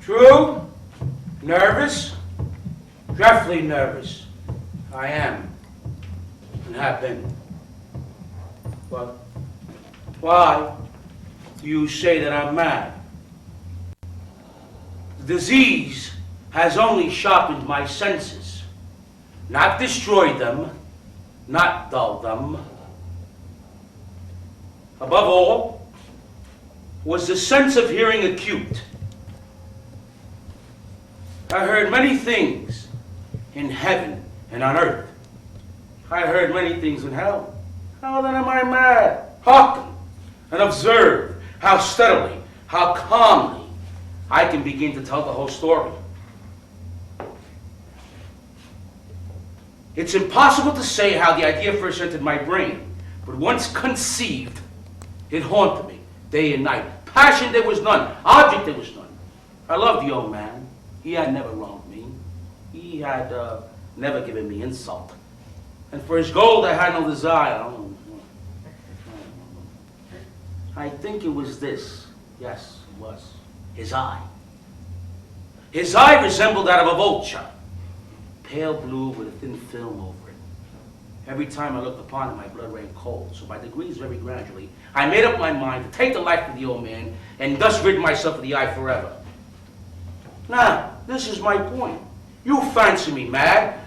True, nervous, dreadfully nervous. I am, and have been. But why do you say that I'm mad? The disease has only sharpened my senses, not destroyed them, not dulled them. Above all, was the sense of hearing acute. I heard many things in heaven and on earth. I heard many things in hell. How then am I mad? Hearken and observe how steadily, how calmly I can begin to tell the whole story. It's impossible to say how the idea first entered my brain, but once conceived, it haunted me day and night. Passion there was none, object there was none. I loved the old man. He had never wronged me. He had never given me insult. And for his gold I had no desire. I think it was this. Yes, it was. His eye. His eye resembled that of a vulture. Pale blue with a thin film over it. Every time I looked upon it, my blood ran cold. So by degrees, very gradually, I made up my mind to take the life of the old man and thus rid myself of the eye forever. Now, this is my point. You fancy me mad.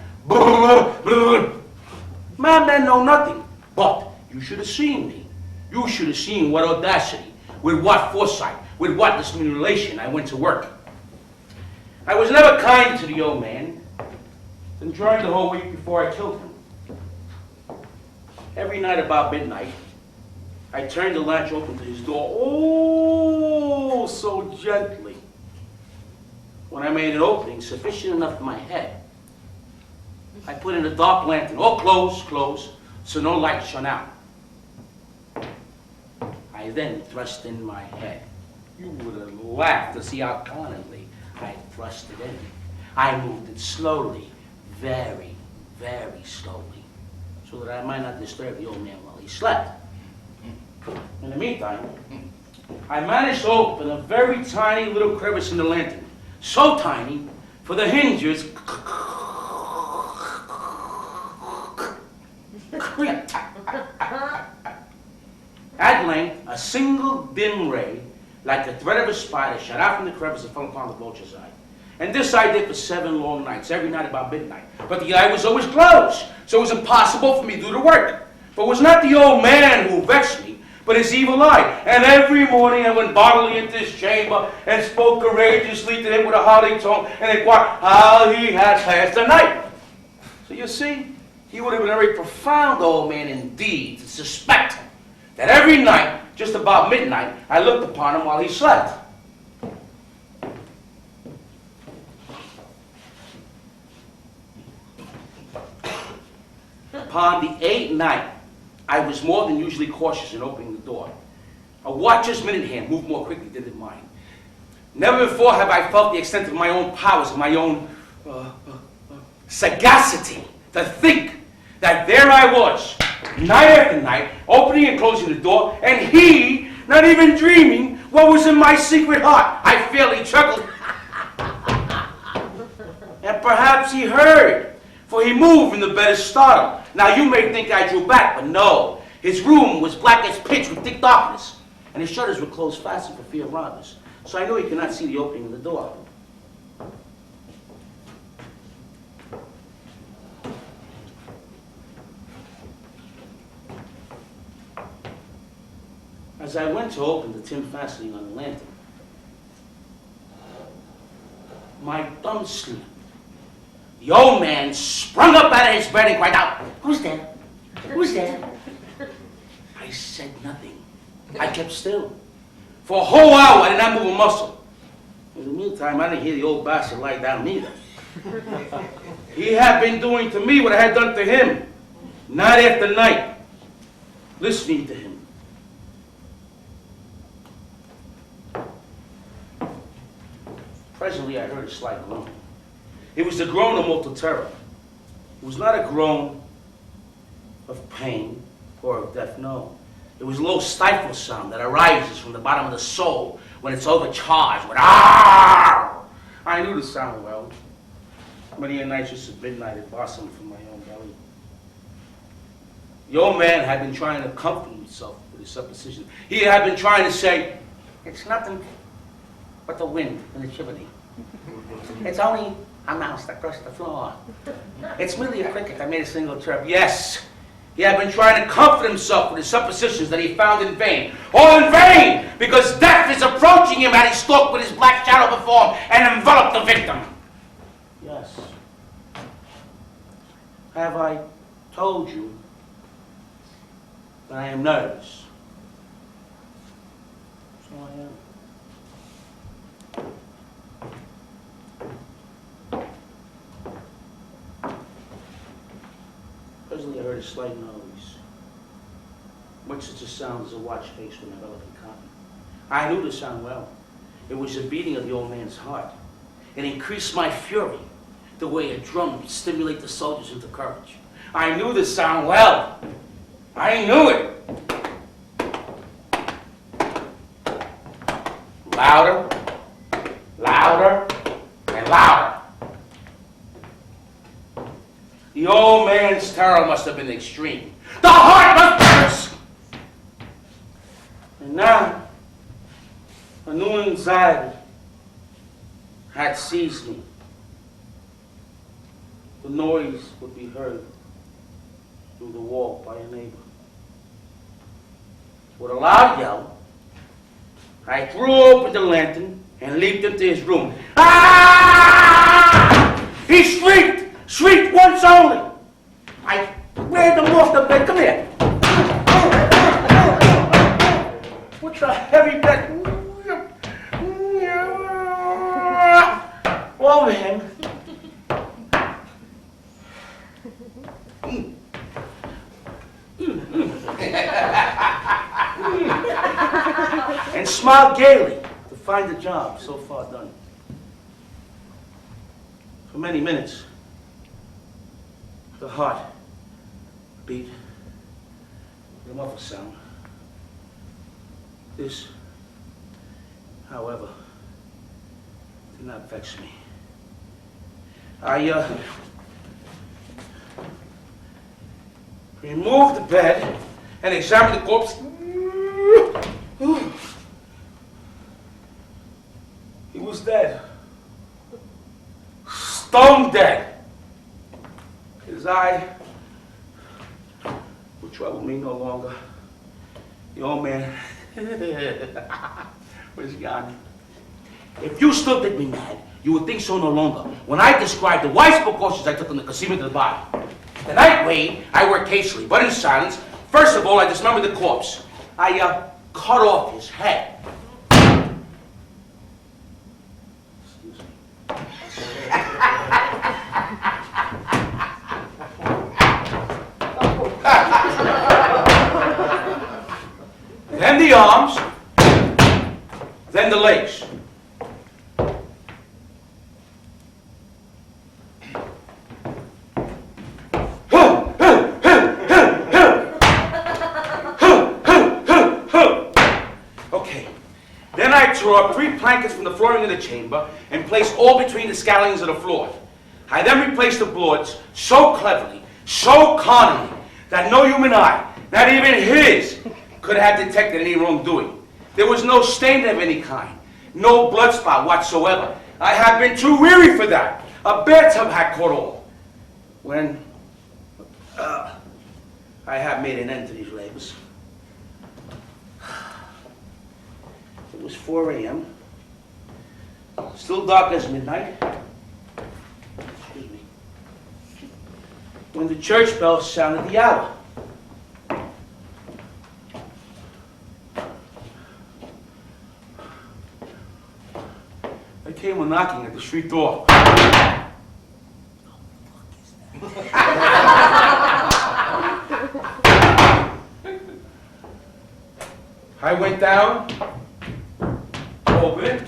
Madmen know nothing. But you should have seen me. You should have seen what audacity, with what foresight, with what dissimulation I went to work. I was never kind to the old man. Then during the whole week before I killed him, every night about midnight, I turned the latch open to his door, oh, so gently. When I made an opening sufficient enough for my head, I put in a dark lantern, all close, so no light shone out. I then thrust in my head. You would have laughed to see how cunningly I thrust it in. I moved it slowly, very, very slowly, so that I might not disturb the old man while he slept. In the meantime, I managed to open a very tiny little crevice in the lantern. So tiny, for the hinges creaked. At length, a single dim ray, like the thread of a spider, shot out from the crevice and fell upon the vulture's eye. And this I did for 7 long nights, every night about midnight. But the eye was always closed, so it was impossible for me to do the work. For it was not the old man who vexed me, but his evil eye. And every morning I went bodily into his chamber and spoke courageously to him with a hearty tone and inquired how he had passed the night. So you see, he would have been a very profound old man indeed to suspect that every night, just about midnight, I looked upon him while he slept. Upon the 8th night, I was more than usually cautious in opening the door. A watcher's minute hand moved more quickly than mine. Never before have I felt the extent of my own powers, of my own sagacity to think that there I was, night after night, opening and closing the door, and he not even dreaming what was in my secret heart. I fairly chuckled. And perhaps he heard, for he moved from the bed as startled. Now you may think I drew back, but no. His room was black as pitch with thick darkness, and his shutters were closed fastened for fear of robbers. So I knew he could not see the opening of the door. As I went to open the tin fastening on the lantern, my thumb slipped. The old man sprung up out of his bed and cried out, "Who's there? Who's there?" I said nothing. I kept still. For a whole hour, I did not move a muscle. In the meantime, I didn't hear the old bastard lie down either. He had been doing to me what I had done to him, night after night, listening to him. Presently, I heard a slight groan. It was the groan of mortal terror. It was not a groan of pain or of death, no. It was a low stifled sound that arises from the bottom of the soul when it's overcharged with "Arr!" I knew the sound well. Many a night just at midnight at Boston from my own belly. The old man had been trying to comfort himself with his supposition. He had been trying to say, it's nothing but the wind in the chimney. It's only a mouse that crossed the floor. It's merely a cricket that made a single chirp. Yes, he had been trying to comfort himself with his suppositions that he found in vain. All in vain, because death is approaching him as he stalked with his black shadow before him and enveloped the victim. Yes. Have I told you that I am nervous? So I am. Presently I heard a slight noise, much such a sound as a watch face when enveloping cotton. I knew the sound well. It was the beating of the old man's heart. It increased my fury, the way a drum stimulates the soldiers into courage. I knew the sound well. I knew it. Louder, louder, and louder. The old man's terror must have been extreme. The heart must burst! And now, a new anxiety had seized me. The noise would be heard through the wall by a neighbor. With a loud yell, I threw open the lantern and leaped into his room. Ah! He shrieked once only. I ran him off the bed. Come here. What's a heavy bed? Oh, man. And smiled gaily to find the job so far done. For many minutes, the heart beat with a muffled sound. This, however, did not vex me. I removed the bed and examined the corpse. He was dead. Stone dead. His eye would trouble me no longer. The old man was gone. If you still think me mad, you would think so no longer when I described the wise precautions I took in the concealment of the body. The night raid, I worked hastily, but in silence. First of all, I dismembered the corpse. I cut off his head. Excuse me. Then the arms, then the legs. Then I tore up 3 blankets from the flooring of the chamber and placed all between the scalings of the floor. I then replaced the boards so cleverly, so cunningly, that no human eye, not even his, could have detected any wrongdoing. There was no stain of any kind, no blood spot whatsoever. I had been too weary for that. A bathtub had caught all. When I had made an end to these labors, it was 4 a.m., still dark as midnight. Excuse me. When the church bell sounded the hour. I came knocking at the street door. I went down, opened it,